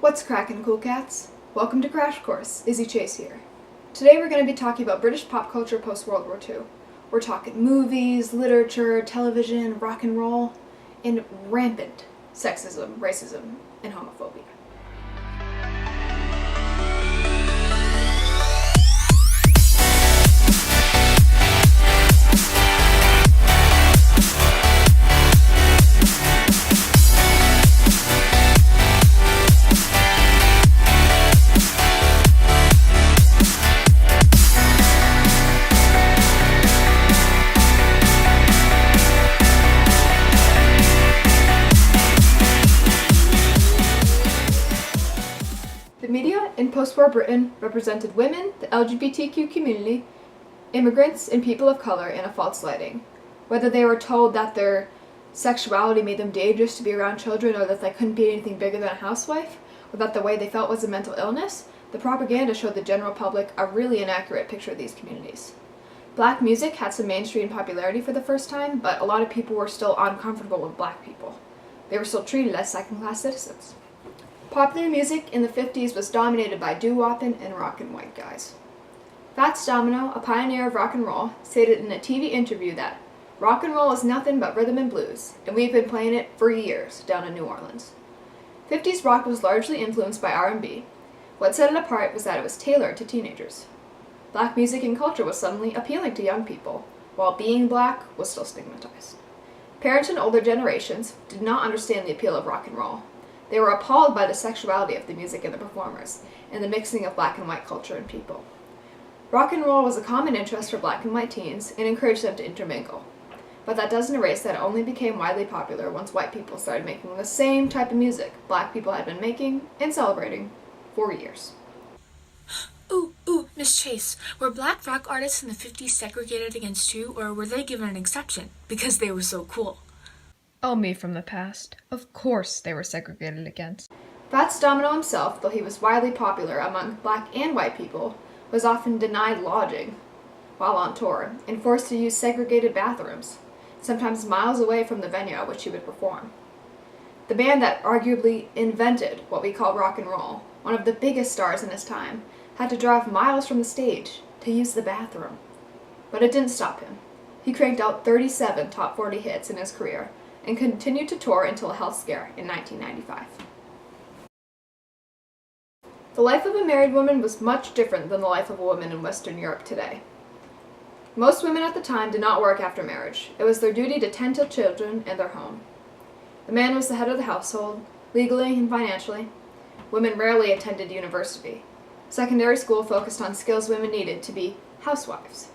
What's crackin', cool cats? Welcome to Crash Course, Izzy Chase here. Today we're going to be talking about British pop culture post-World War II. We're talking movies, literature, television, rock and roll, and rampant sexism, racism, and homophobia. The media in post-war Britain represented women, the LGBTQ community, immigrants, and people of color in a false lighting. Whether they were told that their sexuality made them dangerous to be around children, or that they couldn't be anything bigger than a housewife, or that the way they felt was a mental illness, the propaganda showed the general public a really inaccurate picture of these communities. Black music had some mainstream popularity for the first time, but a lot of people were still uncomfortable with black people. They were still treated as second-class citizens. Popular music in the 50s was dominated by doo-wopping and rockin' white guys. Fats Domino, a pioneer of rock and roll, stated in a TV interview that rock and roll is nothing but rhythm and blues, and we've been playing it for years down in New Orleans. 50s rock was largely influenced by R&B. What set it apart was that it was tailored to teenagers. Black music and culture was suddenly appealing to young people, while being black was still stigmatized. Parents in older generations did not understand the appeal of rock and roll. They were appalled by the sexuality of the music and the performers, and the mixing of black and white culture and people. Rock and roll was a common interest for black and white teens and encouraged them to intermingle. But that doesn't erase that it only became widely popular once white people started making the same type of music black people had been making and celebrating for years. Ooh, Miss Chase, were black rock artists in the 50s segregated against too, or were they given an exception because they were so cool? Oh, me from the past. Of course they were segregated against. Fats Domino himself, though he was widely popular among black and white people, was often denied lodging while on tour and forced to use segregated bathrooms, sometimes miles away from the venue at which he would perform. The band that arguably invented what we call rock and roll, one of the biggest stars in his time, had to drive miles from the stage to use the bathroom. But it didn't stop him. He cranked out 37 top 40 hits in his career, and continued to tour until a health scare in 1995. The life of a married woman was much different than the life of a woman in Western Europe today. Most women at the time did not work after marriage. It was their duty to tend to children and their home. The man was the head of the household, legally and financially. Women rarely attended university. Secondary school focused on skills women needed to be housewives: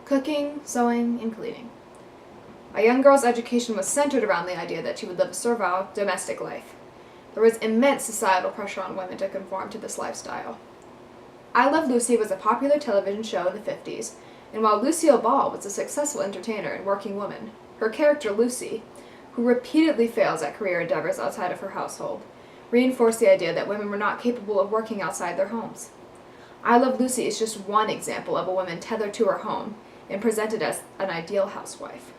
cooking, sewing, and cleaning. A young girl's education was centered around the idea that she would live a servile, domestic life. There was immense societal pressure on women to conform to this lifestyle. I Love Lucy was a popular television show in the 50s, and while Lucille Ball was a successful entertainer and working woman, her character Lucy, who repeatedly fails at career endeavors outside of her household, reinforced the idea that women were not capable of working outside their homes. I Love Lucy is just one example of a woman tethered to her home and presented as an ideal housewife.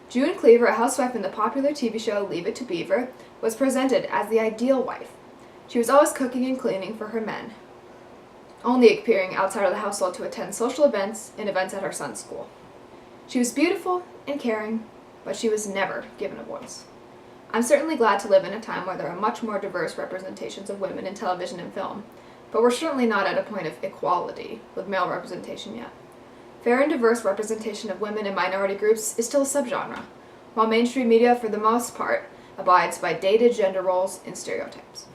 June Cleaver, a housewife in the popular TV show Leave It to Beaver, was presented as the ideal wife. She was always cooking and cleaning for her men, only appearing outside of the household to attend social events and events at her son's school. She was beautiful and caring, but she was never given a voice. I'm certainly glad to live in a time where there are much more diverse representations of women in television and film, but we're certainly not at a point of equality with male representation yet. Fair and diverse representation of women and minority groups is still a subgenre, while mainstream media, for the most part, abides by dated gender roles and stereotypes.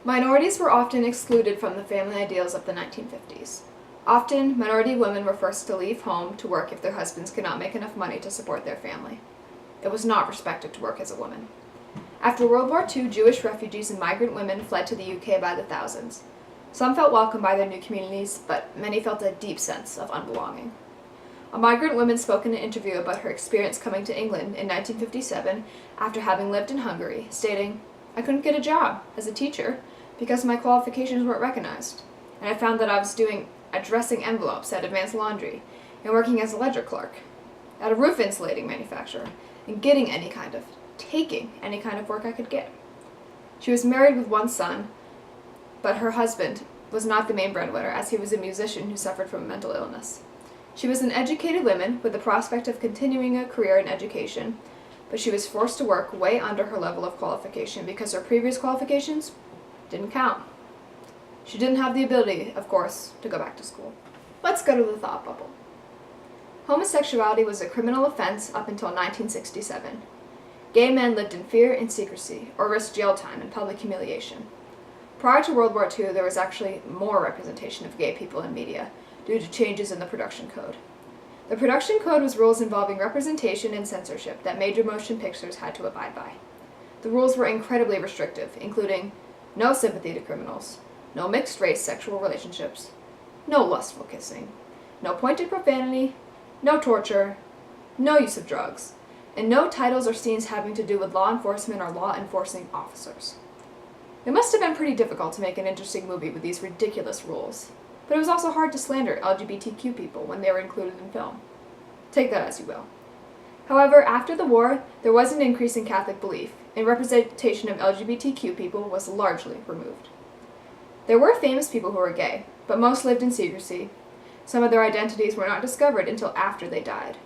Minorities were often excluded from the family ideals of the 1950s. Often, minority women were forced to leave home to work if their husbands could not make enough money to support their family. It was not respected to work as a woman. After World War II, Jewish refugees and migrant women fled to the UK by the thousands. Some felt welcomed by their new communities, but many felt a deep sense of unbelonging. A migrant woman spoke in an interview about her experience coming to England in 1957 after having lived in Hungary, stating, "I couldn't get a job as a teacher because my qualifications weren't recognized, and I found that I was addressing envelopes at Advanced Laundry and working as a ledger clerk at a roof insulating manufacturer and taking any kind of work I could get." She was married with one son, but her husband was not the main breadwinner, as he was a musician who suffered from mental illness. She was an educated woman with the prospect of continuing a career in education, but she was forced to work way under her level of qualification because her previous qualifications didn't count. She didn't have the ability, of course, to go back to school. Let's go to the thought bubble. Homosexuality was a criminal offense up until 1967. Gay men lived in fear and secrecy, or risked jail time and public humiliation. Prior to World War II, there was actually more representation of gay people in media, due to changes in the production code. The production code was rules involving representation and censorship that major motion pictures had to abide by. The rules were incredibly restrictive, including no sympathy to criminals, no mixed-race sexual relationships, no lustful kissing, no pointed profanity, no torture, no use of drugs, and no titles or scenes having to do with law enforcement or law-enforcing officers. It must have been pretty difficult to make an interesting movie with these ridiculous rules, but it was also hard to slander LGBTQ people when they were included in film. Take that as you will. However, after the war, there was an increase in Catholic belief, and representation of LGBTQ people was largely removed. There were famous people who were gay, but most lived in secrecy. Some of their identities were not discovered until after they died.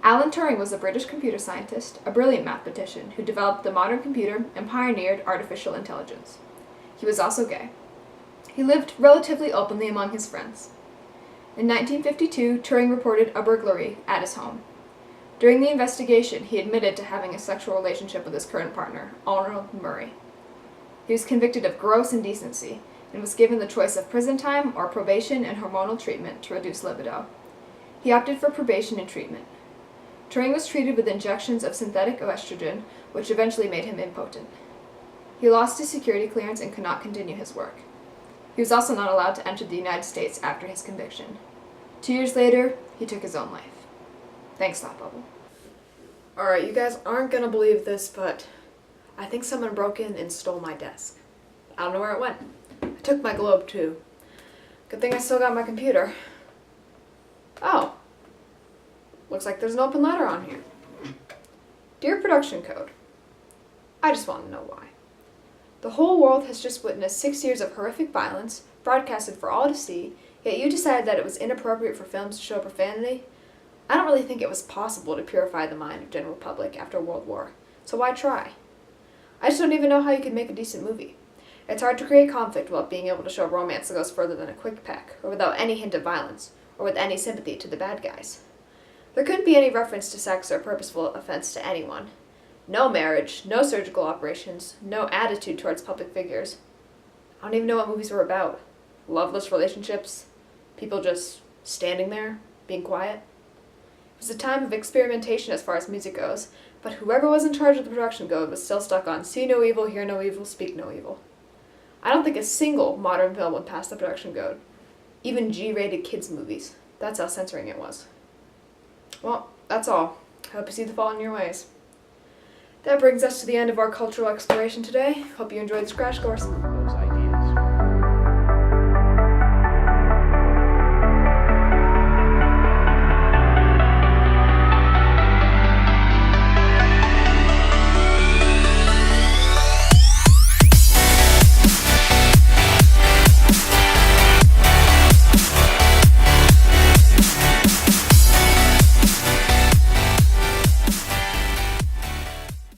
Alan Turing was a British computer scientist, a brilliant mathematician who developed the modern computer and pioneered artificial intelligence. He was also gay. He lived relatively openly among his friends. In 1952, Turing reported a burglary at his home. During the investigation, he admitted to having a sexual relationship with his current partner, Arnold Murray. He was convicted of gross indecency and was given the choice of prison time or probation and hormonal treatment to reduce libido. He opted for probation and treatment. Turing was treated with injections of synthetic estrogen, which eventually made him impotent. He lost his security clearance and could not continue his work. He was also not allowed to enter the United States after his conviction. 2 years later, he took his own life. Thanks, Thought Bubble. Alright, you guys aren't gonna believe this, but I think someone broke in and stole my desk. I don't know where it went. I took my globe too. Good thing I still got my computer. Oh. Looks like there's an open letter on here. Dear Production Code, I just want to know why. The whole world has just witnessed 6 years of horrific violence, broadcasted for all to see, yet you decided that it was inappropriate for films to show profanity? I don't really think it was possible to purify the mind of the general public after World War, so why try? I just don't even know how you could make a decent movie. It's hard to create conflict without being able to show romance that goes further than a quick peck, or without any hint of violence, or with any sympathy to the bad guys. There couldn't be any reference to sex or purposeful offense to anyone. No marriage, no surgical operations, no attitude towards public figures. I don't even know what movies were about. Loveless relationships, people just standing there, being quiet. It was a time of experimentation as far as music goes, but whoever was in charge of the production code was still stuck on see no evil, hear no evil, speak no evil. I don't think a single modern film would pass the production code. Even G-rated kids movies. That's how censoring it was. Well, that's all. I hope you see the fall in your ways. That brings us to the end of our cultural exploration today. Hope you enjoyed this crash course.